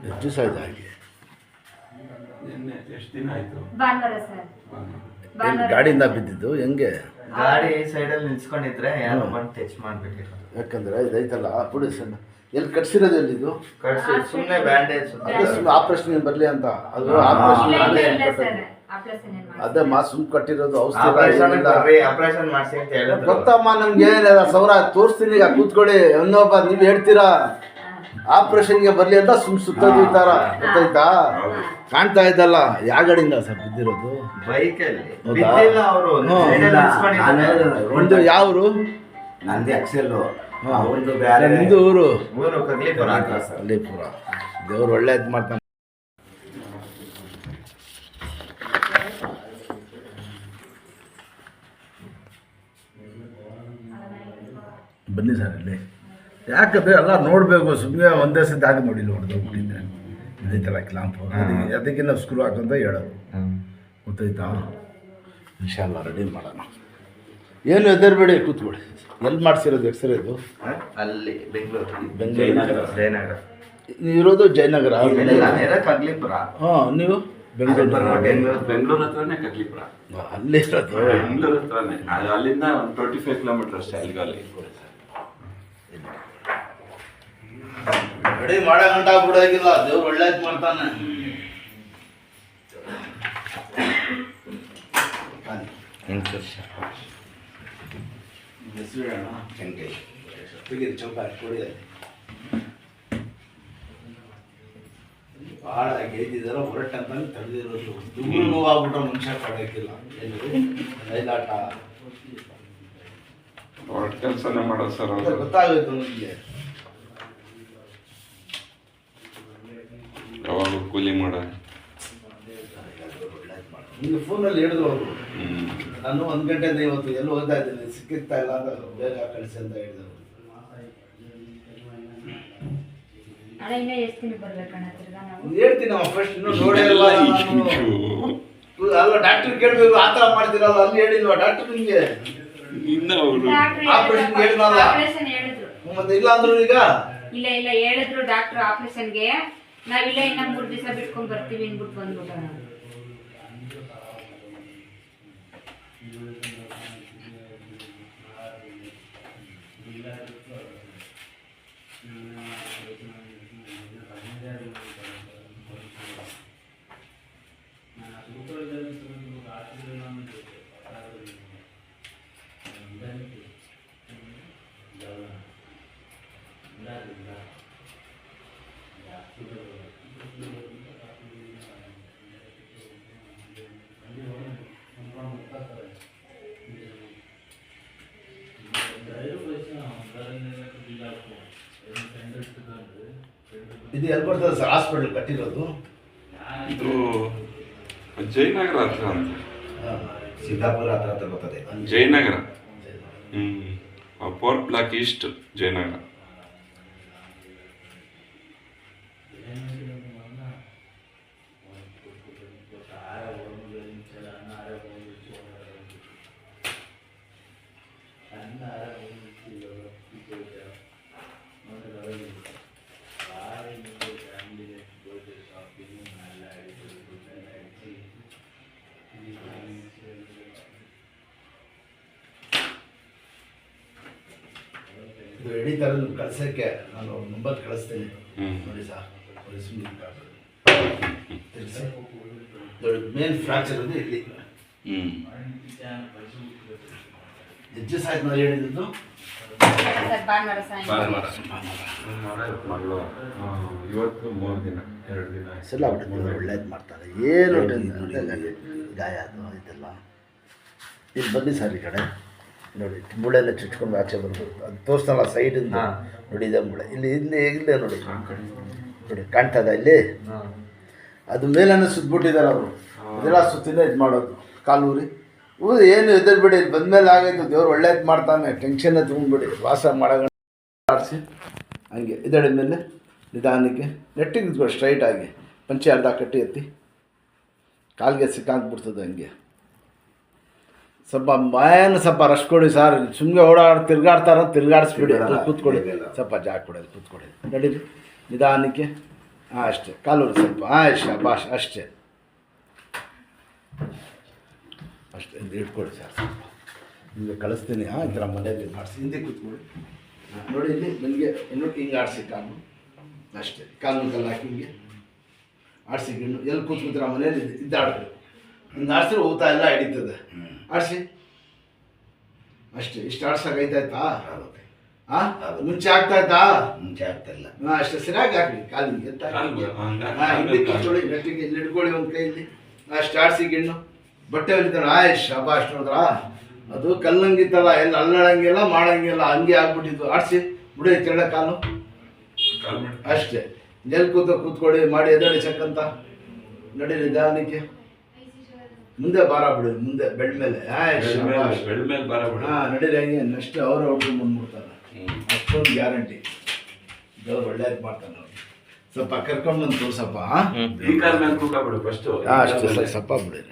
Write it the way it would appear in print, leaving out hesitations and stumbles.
ಎಷ್ಟು ದಿವಸ ಆಯ್ತು ಹಾಗೆ? ಎಷ್ಟು ದಿನ ಆಯಿತು? ಭಾನುವಾರ ಸರ್. ಗಾಡಿಯಿಂದ ಬಿದ್ದಿದ್ದು ಹೆಂಗೆ? ಗಾಡಿ ಸೈಡಲ್ಲಿ ನಿಲ್ಸ್ಕೊಂಡಿದ್ರೆ ಯಾರೋ ಬಂದು ಟಚ್ ಮಾಡ್ಬಿಟ್ಟಿರೋ. ಯಾಕಂದ್ರೆ ಇದೈತಲ್ಲ ಪುಡಿ ಸಣ್ಣ ಎಲ್ಲಿ ಕಟ್ಸಿರೋದು ಎಲ್ಲಿದು? ಕಟ್ಸಿ ಸುಮ್ಮನೆ ಬ್ಯಾಂಡೇಜ್ ಆಪರೇಷನ್ ಬರಲಿ ಅಂತ ಅದು ಇಲ್ಲ, ಆಪರೇಷನ್ ಇಲ್ಲ, ಅದೇ ಇಲ್ಲ ಸರ್. ಆಪರೇಷನ್ ಏನ್ ಮಾಡಿಲ್ಲ. ಅದೇ ಸುಮ್ ಕಟ್ಟಿರೋದು ಔಷಧಿ ಆಪರೇಷನ್ ಮಾಡಿಸಿ ಅಂತ ಹೇಳಿದ್ರು. ಗೊತ್ತಮ್ಮ ನಮ್ಗೆ ಏನಿಲ್ಲ ಸೌರ ತೋರಿಸ್ತೀನಿ ಈಗ ಕೂತ್ಕೊಳ್ಳಿ ಅನ್ನೋಬ್ಬ ನೀವು ಹೇಳ್ತೀರಾ ಆಪರೇಷನ್ಗೆ ಬರ್ಲಿ ಅಂತ ಸುತ್ತೋದು ಈ ಥರ ಗೊತ್ತಾಯ್ತಾ? ಕಾಣ್ತಾ ಇದ್ದಲ್ಲ ಯಾವ ಗಾಡಿಯಿಂದ ಸರ್ ಬಿದ್ದಿರೋದು? ಬೈಕಲ್ಲಿ ಹೌದಾ? ಬಿದ್ದಿಲ್ಲ ಅವರು. ಒಂದು ಯಾವರು? ನಂದಿ ಅಕ್ಸೆಲ್ಲು ಹಾ. ಅವ್ರದ್ದು ಬೇರೆ ನಿಮ್ದು ಊರು? ಊರು ಕಗ್ಲಿಪುರ ಅಂತ ಸರ್. ಅಲ್ಲಿಪುರ. ದೇವ್ರು ಒಳ್ಳೇದು ಮಾಡ್ತಾನೆ. ಬನ್ನಿ ಸರ್ ಇಲ್ಲಿ ಯಾಕಂದರೆ ಎಲ್ಲ ನೋಡಬೇಕು, ಸುಮ್ಮನೆ ಒಂದೇ ಸತಿ ಹಾಕಿ ನೋಡಿಲ್ಲ ಹೊಡೆದೋಗ್ಬಿಟ್ಟಿದ್ದೆ ಇದೈತಲ್ಲ ಕ್ಲಾಂಪು ಅದಕ್ಕೆ ನಾವು ಸ್ಕ್ರೂ ಹಾಕಂತ ಹೇಳೋದು ಗೊತ್ತಾಯ್ತಾ? ಇನ್ಶಾಲ್ಲ ರೆಡಿ ಮಾಡೋಣ. ಏನು ಹೆದರ್ಬೇಡಿ, ಕೂತ್ಕೊಳ್ಳಿ. ಎಲ್ಲಿ ಮಾಡಿಸಿರೋದು ಎಕ್ಸ್ರೇದು? ಅಲ್ಲಿ ಬೆಂಗಳೂರು ಬೆಂಗಳೂರು ಜಯನಗರ. ನೀವು ಇರೋದು ಜಯನಗರ? ಕಗ್ಲಿಪುರ. ಹಾಂ, ನೀವು ಬೆಂಗಳೂರು? ಬೆಂಗಳೂರು ಹತ್ರನೇ ಕಗ್ಲಿಪುರ. ಅಲ್ಲಿ ಇರೋದು ಬೆಂಗಳೂರು ಹತ್ರನೇ. ಅಲ್ಲಿಂದ ಒಂದು 25 ಕಿಲೋಮೀಟರ್ ಅಷ್ಟೇ ಅಲ್ಲಿಗೆ. ರೆಡಿ ಮಾಡೋ ಗಂಟ ಬಿಡೋಗಿಲ್ಲ, ದೇವ್ರು ಒಳ್ಳೇದು ಮಾಡ್ತಾನೆ. ಹೆಸರು ಹೇಳೋಣ. ವೆಂಕಟೇಶ್ ತೆಗೀರಿ ಚೌಕ ಕೊಡಿ. ಭಾಳ ಗೆದ್ದಿದಾರ ಹೊರಟಂತಾನೆ ತಡೆದಿರೋದು. ದುಗ್ಗು ನೋವಾಗ್ಬಿಟ್ರೆ ಮನುಷ್ಯ ಪಡೋಕ್ಕಿಲ್ಲ. ಏನು ಲೈಲಾಟ ಹೊರಟು ಕೆಲಸನೇ ಮಾಡೋದು ಸರ್ ಅವರು. ಗೊತ್ತಾಗೋಯ್ತು ನನಗೆ. ಯಾವಾಗ ಕೂಲಿ ಮಾಡ ನಿಮಗೆ ಫೋನಲ್ಲಿ ಹೇಳಿದ್ರು ಅವರು. ನಾನು 1 ಗಂಟೆಯಿಂದ ಇವತ್ತು ಎಲ್ಲೂ ಓದ್ತಾ ಇದ್ದೀನಿ, ಸಿಕ್ಕಿರ್ತಾ ಇಲ್ಲ ಅಂತ ಬೇಗ ಕಳಿಸಿ ಅಂತ ಹೇಳಿದರು. ಅಣ್ಣ ಇನ್ನೂ ಎಷ್ಟು ದಿನ ಬರ್ಬೇಕಣ್ಣ ತಿರ್ಗಾ ನಾವು? ಹೇಳ್ತೀನಿ ನಾವು ಫಸ್ಟ್ ಇನ್ನೂ ನೋಡೇ ಇಲ್ಲ ನಾನು. ಅಲ್ವಾ ಡಾಕ್ಟರ್ ಕೇಳಬೇಕು, ಆ ಥರ ಮಾಡ್ತೀರಲ್ಲ, ಅಲ್ಲಿ ಹೇಳಿಲ್ವಾ ಡಾಕ್ಟರ್ ನಿಮಗೆ? ಆಪರೇಷನ್ ಹೇಳಿದ್ನಲ್ಲ. ಆಪರೇಷನ್ ಹೇಳಿದ್ರು. ಮತ್ತೆ ಇಲ್ಲ ಅಂದ್ರು ಈಗ? ಇಲ್ಲ ಇಲ್ಲ ಹೇಳಿದ್ರು ಡಾಕ್ಟರ್ ಆಪರೇಷನ್ಗೆ. ನಾವಿಲ್ಲ ಇನ್ನ 3 ದಿವಸ ಬಿಟ್ಕೊಂಡ್ ಬರ್ತೀವಿ ಅಂದ್ಬಿಟ್ಟು ಬಂದ್ಬಿಟ್ಟು ನಾವು. ಇದು ಎಲ್ಲಿ ಬರ್ತದೆ ಸರ್ ಹಾಸ್ಪಿಟಲ್ ಕಟ್ಟಿರೋದು? ಇದು ಜಯನಗರ ಹತ್ರ ಅಂತ. ಸಿದ್ದಾಪುರ ಹತ್ರ ಅಂತ ಬರ್ತದೆ. ಜಯನಗರ. 4 block east Jayanagar. ಇದು ಎಡಿ ಥರ ಕಳ್ಸೋಕ್ಕೆ ನಾನು ನಂಬರ್ ಕಳಿಸ್ತೀನಿ ನೋಡಿ ಸರ್. ಮೇನ್ ಫ್ರಾಕ್ಚರ್ ಅಂದರೆ ಇಲ್ಲಿ. ಎಷ್ಟು ಆಯ್ತು ನಾವು ಹೇಳಿದ್ದು? ಸರ್ ಭಾನುವಾರ ಸಾಯಂಕಾಲ. ಇವತ್ತು 3 ದಿನ 2 ದಿನ ಸಲ ಆಗ್ಬಿಟ್ಟು ಒಳ್ಳೇದು ಮಾಡ್ತಾರೆ. ಏನು ಗಾಯ ಅದು ಇದೆಲ್ಲ. ಇಲ್ಲಿ ಬನ್ನಿ ಸರ್ ಈ ಕಡೆ ನೋಡಿ, ಮೂಳೆಲ್ಲ ಚುಚ್ಕೊಂಡು ಆಚೆ ಬರ್ಬೋದು. ಅದು ತೋರಿಸ್ತಲ್ಲ ಸೈಡಿಂದ ನೋಡಿ, ಇದೆ ಮೂಳೆ ಇಲ್ಲಿ ಇಲ್ಲಿ ಇಲ್ಲೇ ನೋಡಿ ನೋಡಿ ಕಾಣ್ತದ ಇಲ್ಲಿ. ಅದು ಮೇಲನ್ನು ಸುತ್ತಬಿಟ್ಟಿದ್ದಾರೆ ಅವರು. ಇದೆಲ್ಲ ಸುತ್ತಿನ ಇದು ಮಾಡೋದು ಕಾಲೂರಿ. ಏನು ಎದುರ್ಬಿಡಿ, ಇಲ್ಲಿ ಬಂದಮೇಲೆ ಆಗೈತು. ದೇವ್ರು ಒಳ್ಳೇದು ಮಾಡ್ತಾನೆ, ಟೆನ್ಷನ್ನೇ ತೊಗೊಂಡ್ಬಿಡಿ. ವಾಸ ಮಾಡೋ ಆಡಿಸಿ ಹಂಗೆ ಇದಡೆ ಮೇಲೆ ನಿಧಾನಕ್ಕೆ ನೆಟ್ಟಿಗೆ ನಿಂತ್ಕೊಳ್ಳಿ ಸ್ಟ್ರೈಟಾಗಿ. ಪಂಚೆ ಅರ್ಧ ಕಟ್ಟಿ ಎತ್ತಿ ಕಾಲಿಗೆ ಸಿಕ್ಕಾಕ್ಬಿಡ್ತದೆ ಹಂಗೆ. ಸ್ವಲ್ಪ ಮೈಯನ್ನು ಸ್ವಲ್ಪ ರಶ್ ಕೊಡಿ ಸರ್. ಸುಮ್ಮನೆ ತಿರ್ಗಾಡ್ತಾರ ತಿರ್ಗಾಡಿಸ್ಬಿಡಿ. ಕೂತ್ಕೊಳ್ಳಿ, ಸ್ವಲ್ಪ ಜಾಗ ಕೊಡೋದು ಕೂತ್ಕೊಳ್ಳಿ. ನಡೀರಿ ನಿಧಾನಕ್ಕೆ ಹಾಂ ಅಷ್ಟೇ ಕಾಲು ಸ್ವಲ್ಪ ಶಾಬಾಷ್ ಅಷ್ಟೇ ಅಷ್ಟೇ ಹಿಂದೆ ಇಟ್ಕೊಳ್ಳಿ ಸರ್ ಸ್ವಲ್ಪ ಹಿಂಗೆ ಕಳಿಸ್ತೀನಿ ಈ ಥರ ಮನೆಯಲ್ಲಿ ಮಾಡಿಸಿ ಹಿಂದೆ ಕೂತ್ಕೊಳ್ಳಿ ನೋಡಿ ಇಲ್ಲಿ ನನಗೆ ಇನ್ನು ಹಿಂಗೆ ಆಡಿಸಿ ಕಾಲು ಅಷ್ಟೇ ಕಾಲು ಕಲ್ಲು ಹಾಕಿ ಹಿಂಗೆ ಆಡಿಸಿ ಗಿಣ್ಣು ಎಲ್ಲಿ ಕೂತ್ಕೊತೀರ ಮನೇಲಿ ಇದ್ದಾಡಬೇಕು ಹಿಂಗೆ ಆಡಿಸಿದ್ರೆ ಊತ ಎಲ್ಲ ಹಿಡಿತದೆ ಆಡಿಸಿ ಅಷ್ಟೇ ಇಷ್ಟು ಆಡ್ಸೋಕಾಯ್ತಾಯ್ತಾ ಹಾಂ ಮುಂಚೆ ಆಗ್ತಾಯ್ತಾ ಮುಂಚೆ ಆಗ್ತಾ ಇಲ್ಲ ಹಾಂ ಅಷ್ಟೇ ಸರಿಯಾಗಿ ಹಾಕಿ ಕಾಲಿಗೆ ಎತ್ತ ಹಿಂದೆ ಕೂತ್ಕೊಳ್ಳಿ ಗಟ್ಟಿಗೆ ಇಲ್ಲಿ ಹಿಡ್ಕೊಳ್ಳಿ ಒಂದು ಕೈಯಲ್ಲಿ ಅಷ್ಟು ಆಡಿಸಿ ಗಿಣ್ಣು ಬಟ್ಟೆ ಹೊಲಿತಾಳೆ ಶಾಬಾಷ್ ನೋಡಿದ್ರಾ ಅದು ಕಲ್ಲಂಗಿತ್ತಲ್ಲ ಎಲ್ಲ ಅಲ್ಲಡಂಗಿಲ್ಲ ಮಾಡಂಗಿಲ್ಲ ಹಂಗೆ ಆಗ್ಬಿಟ್ಟಿದ್ದು ಆಡಿಸಿ ಬಿಡಿ ಕೆಳ ಕಾಲು ಅಷ್ಟೇ ಎಲ್ಲಿ ಕೂತ್ಕೊಳ್ಳಿ ಮಾಡಿ ಎದಳಿ ಚಕ್ಕಂತ ನಡೀರಿ ನಿಧಾನಕ್ಕೆ ಮುಂದೆ ಬಾರ ಬಿಡಿ ಮುಂದೆ ಬೆಡ್ ಮೇಲೆ ಹಾಂ ನಡೀರಿ ಹಂಗೆ ನೆಕ್ಸ್ಟ್ ಅವ್ರು ಔಟ್ರು ಬಂದ್ಬಿಡ್ತಾರೆ ಅಷ್ಟೊಂದು ಗ್ಯಾರಂಟಿ ದೇವ್ರು ಒಳ್ಳೇದು ಮಾಡ್ತಾನೆ ಅವ್ರು ಸ್ವಲ್ಪ ಕರ್ಕೊಂಡ್ಬಂದು ತೋರ್ಸಪ್ಪ ಈ ಕಾಲ ಮೇಲೆ ತೂಕ ಬಿಡು ಫಸ್ಟ್ ಅಷ್ಟೇ ಸ್ವಲ್ಪ ಬಿಡಿ